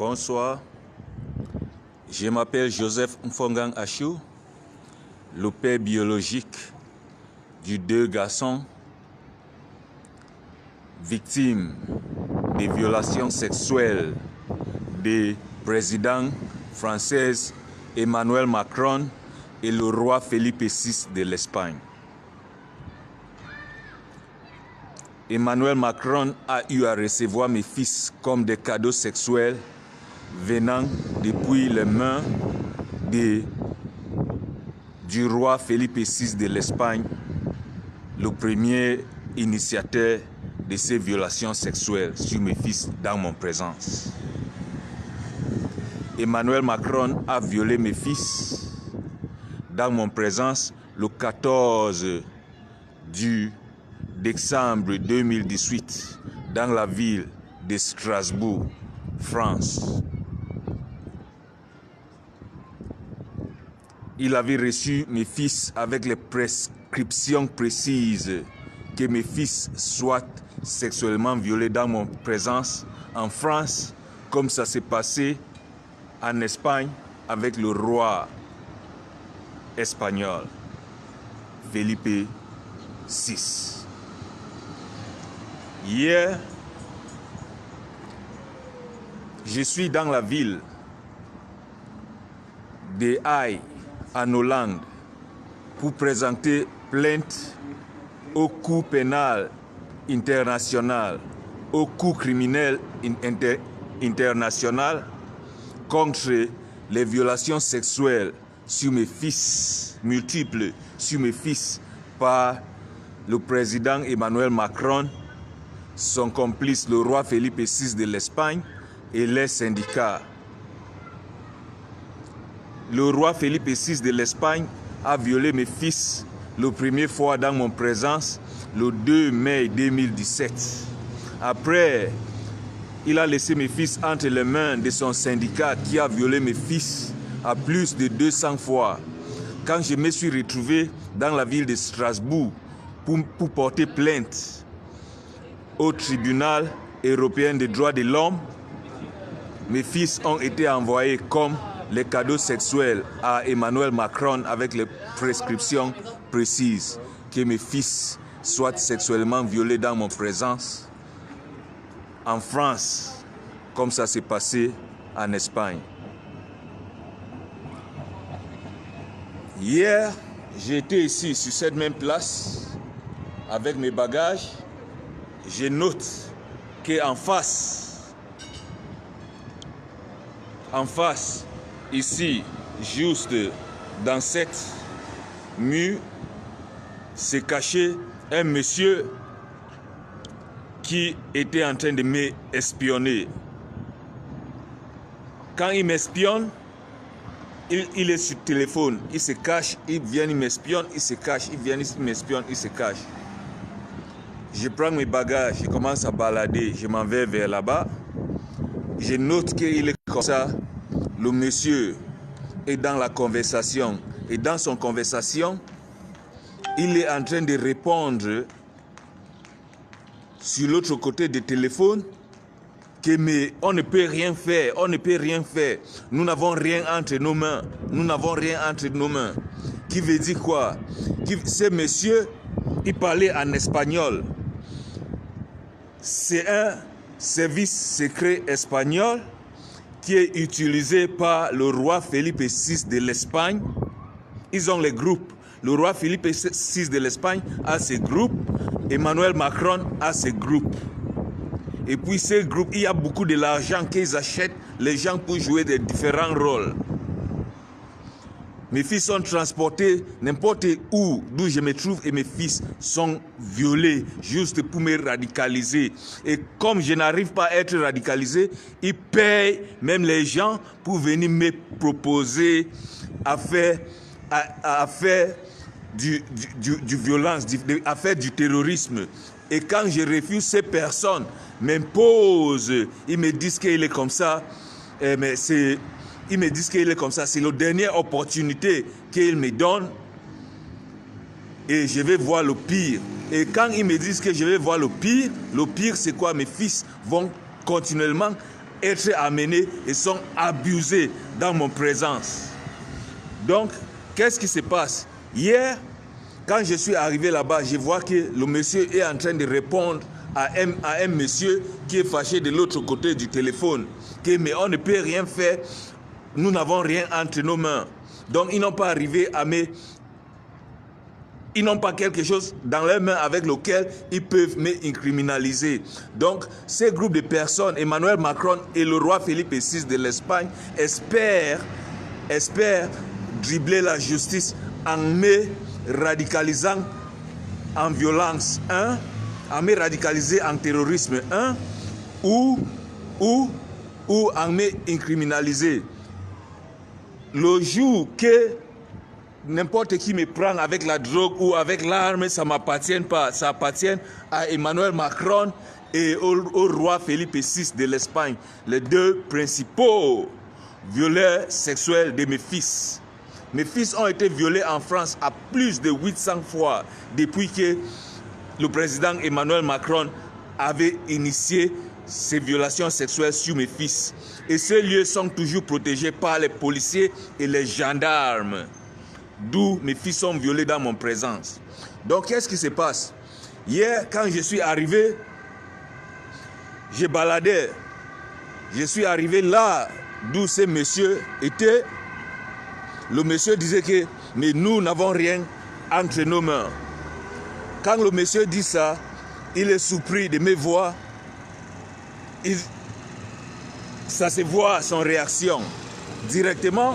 Bonsoir, je m'appelle Joseph Mfongang Achou, le père biologique du deux garçons victimes des violations sexuelles des présidents français Emmanuel Macron et le roi Felipe VI de l'Espagne. Emmanuel Macron a eu à recevoir mes fils comme des cadeaux sexuels venant depuis les mains du roi Felipe VI de l'Espagne, le premier initiateur de ces violations sexuelles sur mes fils dans mon présence. Emmanuel Macron a violé mes fils dans mon présence le 14 décembre 2018 dans la ville de Strasbourg, France. Il avait reçu mes fils avec les prescriptions précises que mes fils soient sexuellement violés dans mon présence en France, comme ça s'est passé en Espagne avec le roi espagnol Felipe VI. Hier, je suis dans la ville de Haye, en Hollande, pour présenter plainte au Cour pénal international, au Cour criminel international contre les violations sexuelles sur mes fils, multiples sur mes fils, par le président Emmanuel Macron, son complice le roi Felipe VI de l'Espagne et les syndicats. Le roi Felipe VI de l'Espagne a violé mes fils la première fois dans mon présence le 2 mai 2017. Après, il a laissé mes fils entre les mains de son syndicat qui a violé mes fils à plus de 200 fois. Quand je me suis retrouvé dans la ville de Strasbourg pour porter plainte au tribunal européen des droits de l'homme, mes fils ont été envoyés comme les cadeaux sexuels à Emmanuel Macron avec les prescriptions précises que mes fils soient sexuellement violés dans mon présence en France, comme ça s'est passé en Espagne. Hier, j'étais ici sur cette même place avec mes bagages. Je note qu'en face, ici, juste dans cette mur, s'est caché un monsieur qui était en train de m'espionner. Quand il m'espionne, il est sur le téléphone, il se cache, il vient, il m'espionne, il se cache, il vient, il m'espionne, il se cache. Je prends mes bagages, je commence à balader, je m'en vais vers là-bas. Je note qu'il est comme ça. Le monsieur est dans la conversation. Et dans son conversation, il est en train de répondre sur l'autre côté du téléphone que mais on ne peut rien faire, on ne peut rien faire. Nous n'avons rien entre nos mains. Nous n'avons rien entre nos mains. Qui veut dire quoi? Ce monsieur, il parlait en espagnol. C'est un service secret espagnol qui est utilisé par le roi Felipe VI de l'Espagne. Ils ont les groupes. Le roi Felipe VI de l'Espagne a ses groupes. Emmanuel Macron a ses groupes. Et puis ces groupes, il y a beaucoup de l'argent qu'ils achètent les gens pour jouer des différents rôles. Mes fils sont transportés n'importe où, d'où je me trouve, et mes fils sont violés juste pour me radicaliser. Et comme je n'arrive pas à être radicalisé, ils payent même les gens pour venir me proposer à faire du violence, à faire du terrorisme. Et quand je refuse, ces personnes m'imposent, ils me disent qu'il est comme ça, mais c'est... Ils me disent qu'il est comme ça, c'est la dernière opportunité qu'ils me donnent et je vais voir le pire. Et quand ils me disent que je vais voir le pire c'est quoi? Mes fils vont continuellement être amenés et sont abusés dans mon présence. Donc, qu'est-ce qui se passe? Hier, quand je suis arrivé là-bas, je vois que le monsieur est en train de répondre à un monsieur qui est fâché de l'autre côté du téléphone. Mais on ne peut rien faire, nous n'avons rien entre nos mains. Donc, ils n'ont pas arrivé à me... Ils n'ont pas quelque chose dans leurs mains avec lequel ils peuvent me criminaliser. Donc, ces groupes de personnes, Emmanuel Macron et le roi Philippe VI de l'Espagne, espèrent dribbler la justice en me radicalisant en violence, en me radicaliser en terrorisme, ou en me criminaliser. Le jour que n'importe qui me prend avec la drogue ou avec l'arme, ça ne m'appartient pas. Ça appartient à Emmanuel Macron et au roi Philippe VI de l'Espagne, les deux principaux violeurs sexuels de mes fils. Mes fils ont été violés en France à plus de 800 fois depuis que le président Emmanuel Macron avait initié ces violations sexuelles sur mes fils. Et ces lieux sont toujours protégés par les policiers et les gendarmes. D'où mes fils sont violés dans mon présence. Donc, qu'est-ce qui se passe? Hier, quand je suis arrivé, je baladais. Je suis arrivé là d'où ce monsieur était. Le monsieur disait que mais nous n'avons rien entre nos mains. Quand le monsieur dit ça, il est surpris de me voir. Ça se voit son réaction. Directement,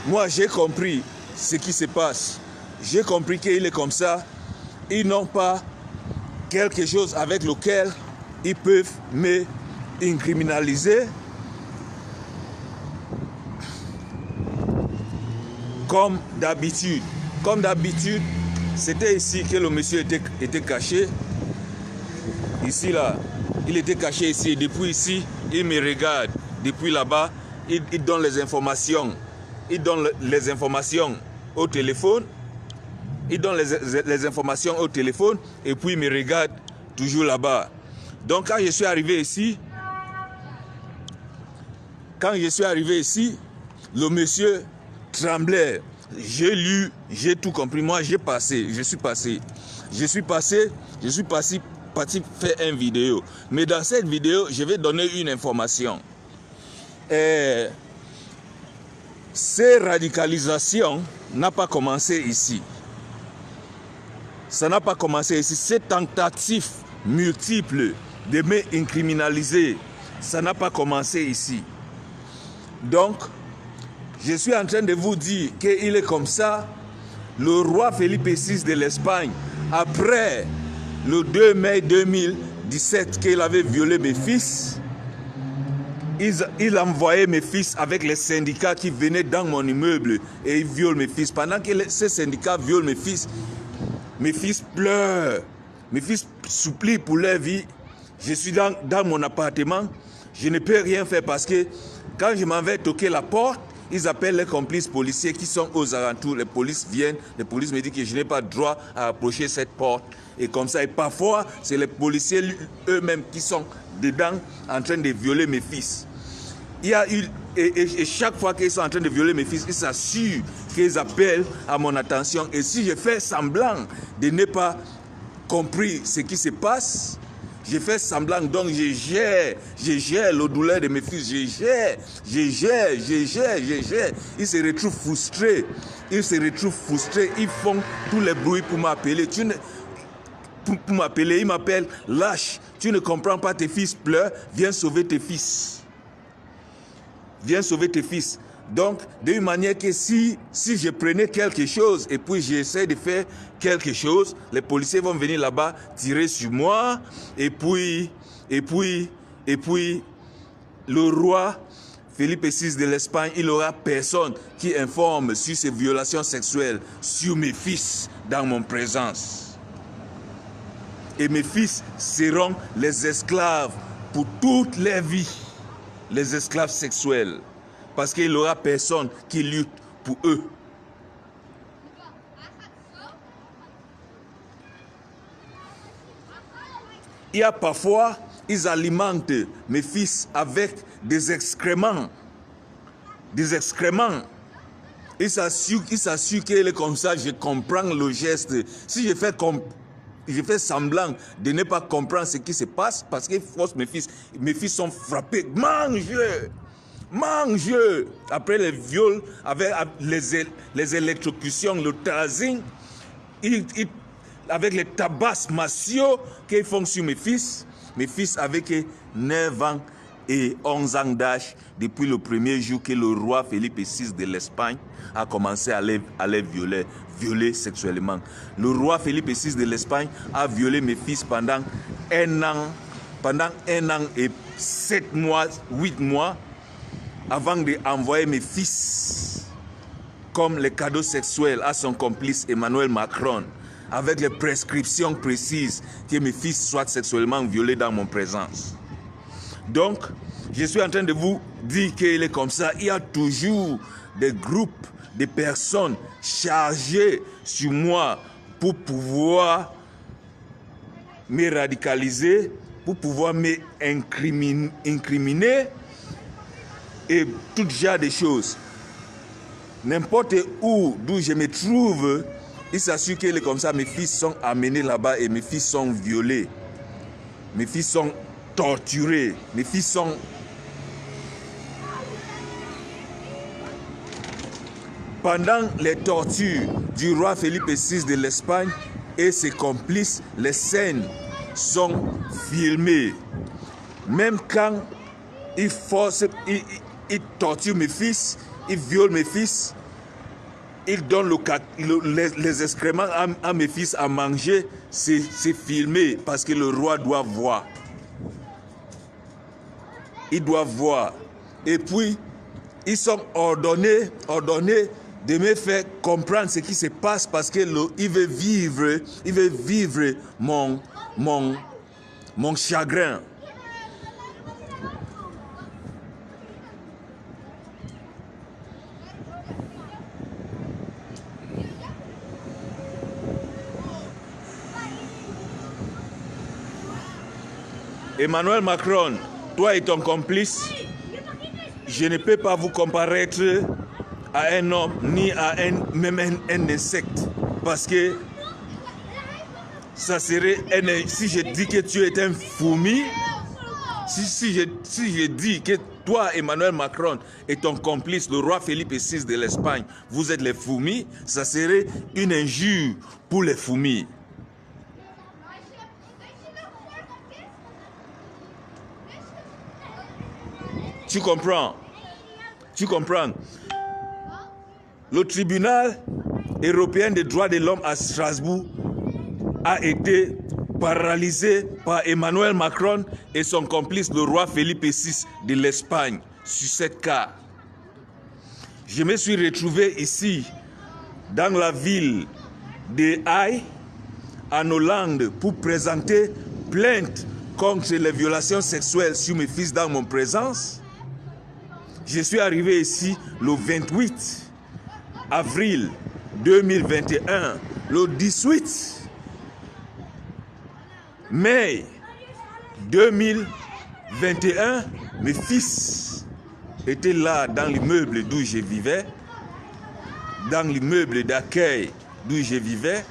moi j'ai compris ce qui se passe. J'ai compris qu'il est comme ça. Ils n'ont pas quelque chose avec lequel ils peuvent me criminaliser. Comme d'habitude. Comme d'habitude, c'était ici que le monsieur était caché. Ici, là. Il était caché ici. Et depuis ici, il me regarde. Depuis là-bas, il donne les informations. Il donne les informations au téléphone. Il donne les informations au téléphone. Et puis, il me regarde toujours là-bas. Donc, quand je suis arrivé ici, le monsieur tremblait. J'ai lu, j'ai tout compris. Moi, je suis parti faire une vidéo. Mais dans cette vidéo, je vais donner une information. Ces radicalisations n'ont pas commencé ici. Ça n'a pas commencé ici. Ces tentatives multiples de me criminaliser, ça n'a pas commencé ici. Donc, je suis en train de vous dire qu'il est comme ça. Le roi Philippe VI de l'Espagne, après le 2 mai 2017 qu'il avait violé mes fils, il envoyait mes fils avec les syndicats qui venaient dans mon immeuble et ils violent mes fils. Pendant que ces syndicats violent mes fils pleurent. Mes fils supplient pour leur vie. Je suis dans mon appartement. Je ne peux rien faire parce que quand je m'en vais toquer la porte, ils appellent les complices policiers qui sont aux alentours. Les polices viennent, les polices me disent que je n'ai pas droit à approcher cette porte. Et comme ça, et parfois, c'est les policiers eux-mêmes qui sont dedans en train de violer mes fils. Il y a eu, et chaque fois qu'ils sont en train de violer mes fils, ils s'assurent qu'ils appellent à mon attention. Et si je fais semblant de ne pas comprendre ce qui se passe, je fais semblant, donc je gère le douleur de mes fils, je gère. Ils se retrouvent frustrés, ils font tous les bruits pour m'appeler. Pour m'appeler, ils m'appellent lâche, tu ne comprends pas, tes fils pleurent, viens sauver tes fils. Viens sauver tes fils. Donc, d'une manière que si je prenais quelque chose et puis j'essaie de faire quelque chose, les policiers vont venir là-bas, tirer sur moi, et puis, le roi Philippe VI de l'Espagne, il n'aura personne qui informe sur ces violations sexuelles sur mes fils dans mon présence. Et mes fils seront les esclaves pour toute leur vie, les esclaves sexuels. Parce qu'il n'y aura personne qui lutte pour eux. Il y a parfois ils alimentent mes fils avec des excréments. Des excréments. Ils s'assurent qu'il est comme ça, je comprends le geste. Si je fais semblant de ne pas comprendre ce qui se passe, parce qu'ils forcent mes fils sont frappés. Mange! Mange! Après les viols, avec les électrocutions, le tasing, avec les tabacs massiaux qu'ils font sur mes fils avec 9 ans et 11 ans d'âge, depuis le premier jour que le roi Philippe VI de l'Espagne a commencé à les violer sexuellement. Le roi Philippe VI de l'Espagne a violé mes fils pendant 1 an et 7 mois, 8 mois, avant d'envoyer mes fils comme les cadeaux sexuels à son complice Emmanuel Macron, avec les prescriptions précises que mes fils soient sexuellement violés dans mon présence. Donc, je suis en train de vous dire qu'il est comme ça. Il y a toujours des groupes de personnes chargées sur moi pour pouvoir me radicaliser, pour pouvoir m'incriminer et tout genre de choses. N'importe où, d'où je me trouve, il s'assure qu'il est comme ça. Mes fils sont amenés là-bas et mes fils sont violés. Mes fils sont torturés. Mes fils sont... Pendant les tortures du roi Philippe VI de l'Espagne et ses complices, les scènes sont filmées. Même quand ils torturent mes fils, ils violent mes fils, ils donnent les excréments à mes fils à manger, c'est filmé parce que le roi doit voir. Il doit voir. Et puis, ils sont ordonnés de me faire comprendre ce qui se passe parce qu'il veut vivre mon chagrin. Emmanuel Macron, toi et ton complice, je ne peux pas vous comparaître à un homme ni à même un insecte, parce que ça serait si je dis que tu es un fourmi, si je dis que toi, Emmanuel Macron, et ton complice, le roi Philippe VI de l'Espagne, vous êtes les fourmis, ça serait une injure pour les fourmis. Tu comprends? Tu comprends? Le tribunal européen des droits de l'homme à Strasbourg a été paralysé par Emmanuel Macron et son complice, le roi Philippe VI de l'Espagne, sur cette cas. Je me suis retrouvé ici, dans la ville de Haye, en Hollande, pour présenter plainte contre les violations sexuelles sur mes fils dans mon présence. Je suis arrivé ici le 28 avril 2021, le 18 mai 2021, mes fils étaient là dans l'immeuble d'où je vivais, dans l'immeuble d'accueil d'où je vivais,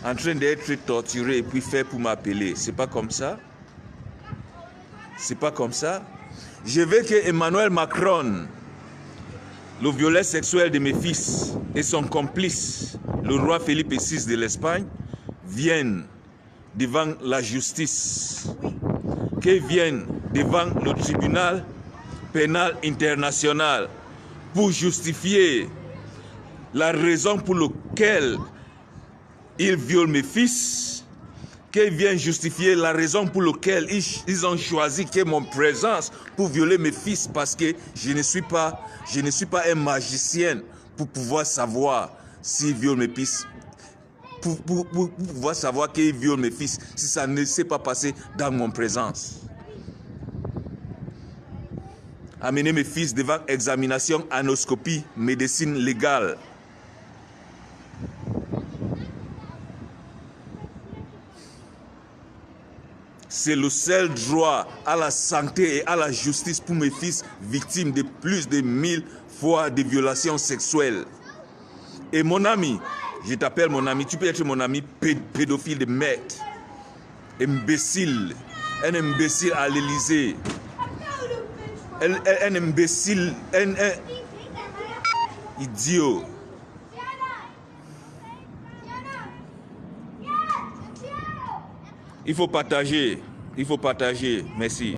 en train d'être torturés et puis fait pour m'appeler. C'est pas comme ça. C'est pas comme ça. Je veux que Emmanuel Macron, le violeur sexuel de mes fils et son complice, le roi Philippe VI de l'Espagne, viennent devant la justice, qu'ils viennent devant le tribunal pénal international pour justifier la raison pour laquelle ils violent mes fils, qu'ils viennent justifier la raison pour laquelle ils ont choisi que mon présence pour violer mes fils, parce que je ne suis pas un magicien pour pouvoir savoir s'ils violent mes fils, pour pouvoir savoir qu'ils violent mes fils, si ça ne s'est pas passé dans mon présence. Amener mes fils devant examination, anoscopie, médecine légale. C'est le seul droit à la santé et à la justice pour mes fils victimes de plus de 1000 fois de violations sexuelles. Et mon ami, je t'appelle mon ami, tu peux être mon ami pédophile de merde. Imbécile. Un imbécile à l'Élysée. Un imbécile. Un idiot. Il faut partager. Il faut partager. Merci.